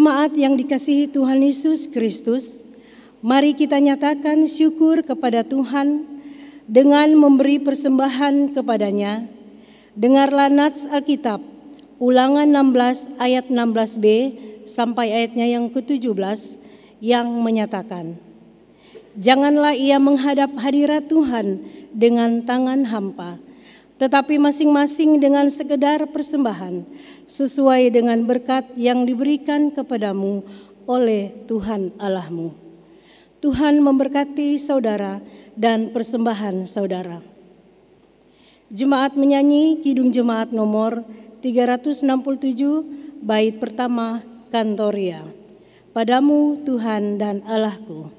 Jemaat yang dikasihi Tuhan Yesus Kristus, mari kita nyatakan syukur kepada Tuhan dengan memberi persembahan kepadanya. Dengarlah nats Alkitab, Ulangan 16 ayat 16b sampai ayatnya yang ke-17 yang menyatakan, janganlah ia menghadap hadirat Tuhan dengan tangan hampa, tetapi masing-masing dengan sekedar persembahan, sesuai dengan berkat yang diberikan kepadamu oleh Tuhan Allahmu. Tuhan memberkati saudara dan persembahan saudara. Jemaat menyanyi Kidung Jemaat nomor 367, bait pertama, Kantoria. Padamu Tuhan dan Allahku.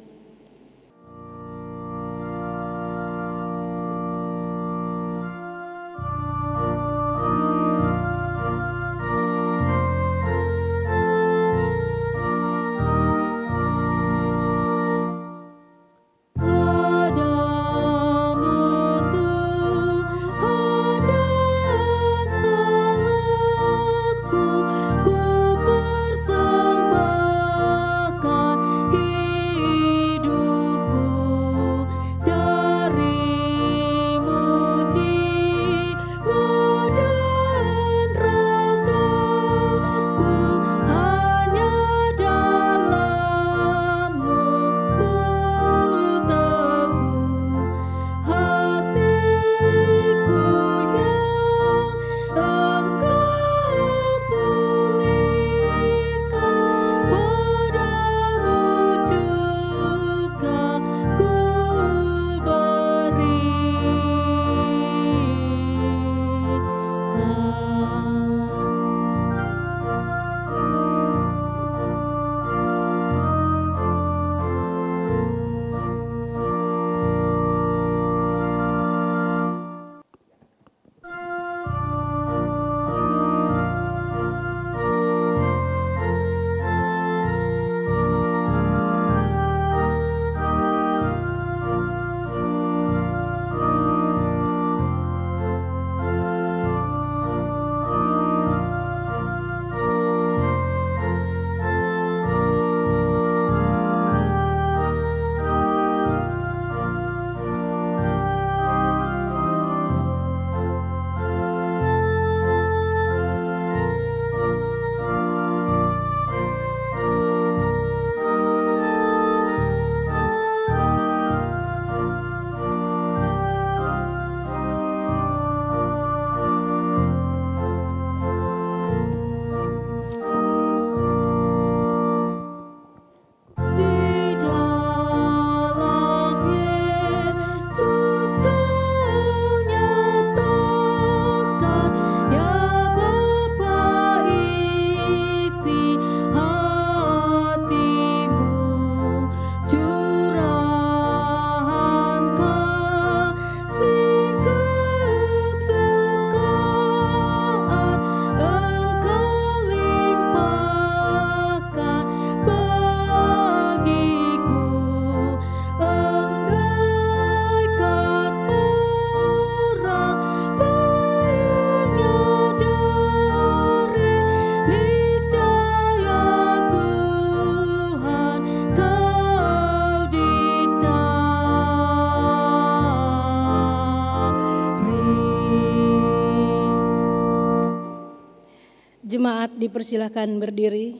Jemaat dipersilakan berdiri.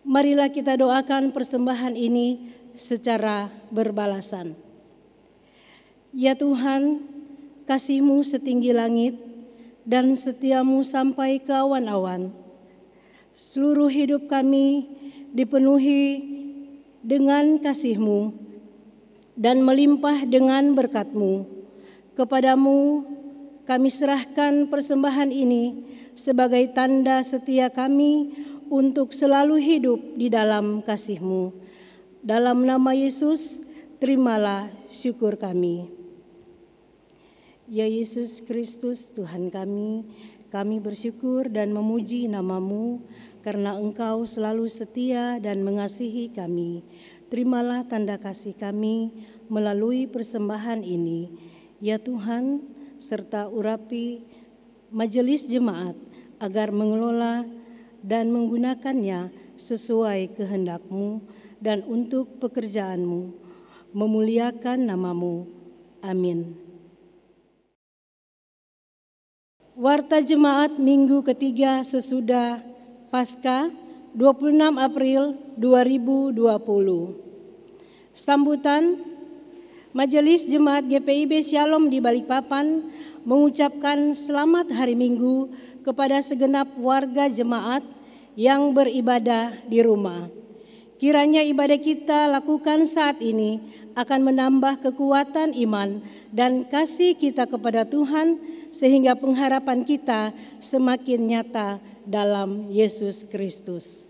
Marilah kita doakan persembahan ini secara berbalasan. Ya Tuhan, kasih-Mu setinggi langit dan setia-Mu sampai ke awan-awan. Seluruh hidup kami dipenuhi dengan kasih-Mu dan melimpah dengan berkat-Mu. Kepadamu kami serahkan persembahan ini sebagai tanda setia kami untuk selalu hidup di dalam kasih-Mu. Dalam nama Yesus, terimalah syukur kami. Ya Yesus Kristus Tuhan kami bersyukur dan memuji nama-Mu karena Engkau selalu setia dan mengasihi kami. Terimalah tanda kasih kami melalui persembahan ini. Ya Tuhan, serta urapi majelis jemaat agar mengelola dan menggunakannya sesuai kehendak-Mu dan untuk pekerjaan-Mu, memuliakan nama-Mu. Amin. Warta Jemaat Minggu ketiga sesudah Paskah 26 April 2020. Sambutan, Majelis Jemaat GPIB Shalom di Balikpapan mengucapkan selamat hari Minggu kepada segenap warga jemaat yang beribadah di rumah. Kiranya ibadah kita lakukan saat ini akan menambah kekuatan iman dan kasih kita kepada Tuhan sehingga pengharapan kita semakin nyata dalam Yesus Kristus.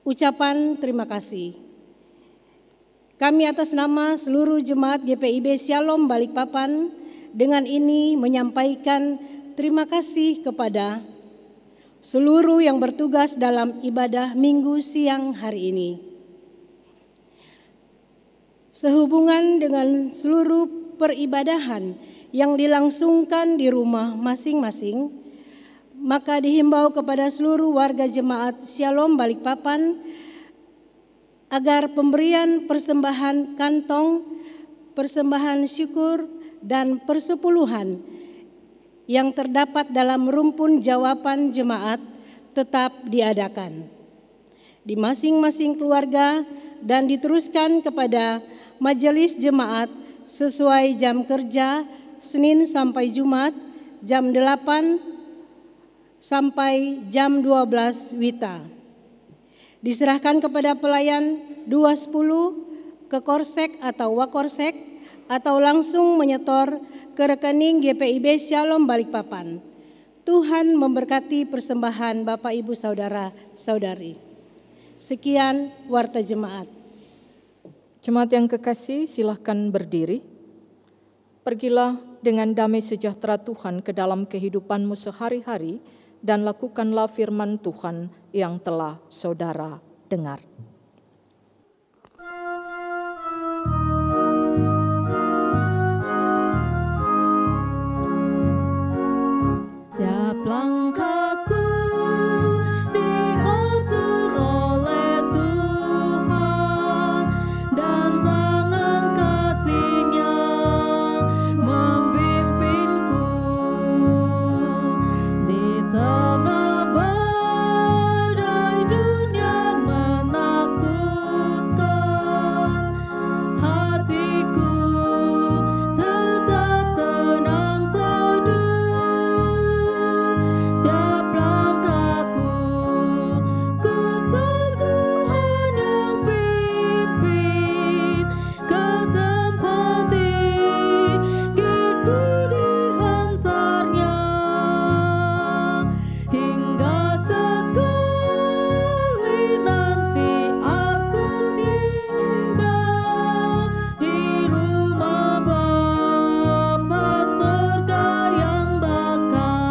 Ucapan terima kasih. Kami atas nama seluruh jemaat GPIB Shalom Balikpapan dengan ini menyampaikan terima kasih kepada seluruh yang bertugas dalam ibadah Minggu siang hari ini. Sehubungan dengan seluruh peribadahan yang dilangsungkan di rumah masing-masing, maka dihimbau kepada seluruh warga jemaat Shalom Balikpapan agar pemberian persembahan kantong, persembahan syukur, dan persepuluhan yang terdapat dalam rumpun jawaban jemaat tetap diadakan di masing-masing keluarga dan diteruskan kepada majelis jemaat sesuai jam kerja Senin sampai Jumat jam 8 sampai jam 12 WITA. Diserahkan kepada pelayan 210 ke Korsek atau Wakorsek atau langsung menyetor ke rekening GPIB Shalom Balikpapan. Tuhan memberkati persembahan Bapak Ibu Saudara Saudari. Sekian warta jemaat. Jemaat yang kekasih, silahkan berdiri. Pergilah dengan damai sejahtera Tuhan ke dalam kehidupanmu sehari-hari dan lakukanlah firman Tuhan yang telah saudara dengar. Tiap langkahku diatur oleh Tuhan dan tangan kasih-Nya membimbingku di tengah badai dunia menakutkan. Hatiku tetap tenang teduh. Tiap langkahku ku Tuhan yang pimpin ke tempat tinggiku dihantarnya hingga sekali nanti aku tiba di rumah Bapa surga yang bakal.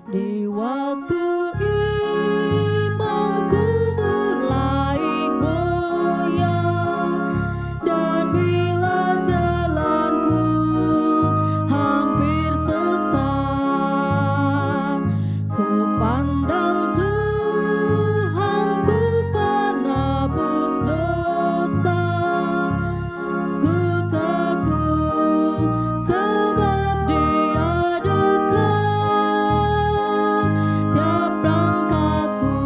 Di waktu imanku mulai goyah dan bila jalanku hampir sesat, ku pandang Tuhanku penebus dosa. Ku teguh sebab Dia dekat. Tiap langkahku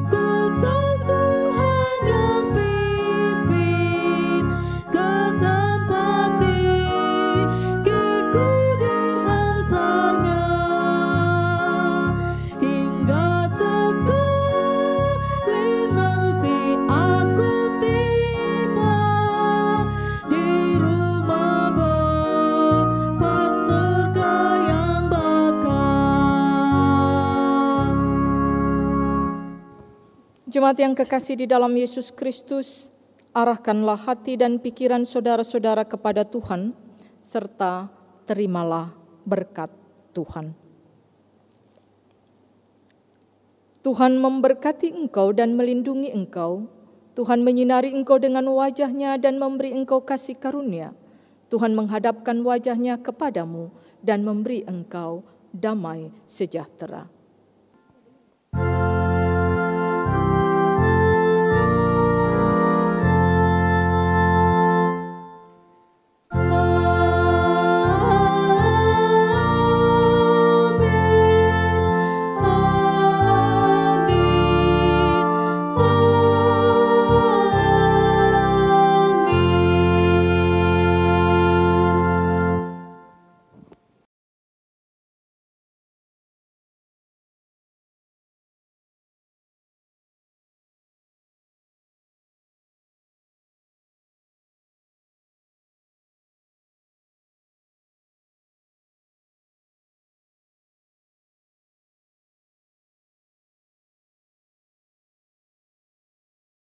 ku tahu Tuhan yang pimpin ke tempat tinggiku dihantarnya hingga sekali nanti aku tiba di rumah Bapa surga yang bakal. Jemaat yang kekasih di dalam Yesus Kristus, arahkanlah hati dan pikiran saudara-saudara kepada Tuhan, serta terimalah berkat Tuhan. Tuhan memberkati engkau dan melindungi engkau. Tuhan menyinari engkau dengan wajah-Nya dan memberi engkau kasih karunia. Tuhan menghadapkan wajah-Nya kepadamu dan memberi engkau damai sejahtera.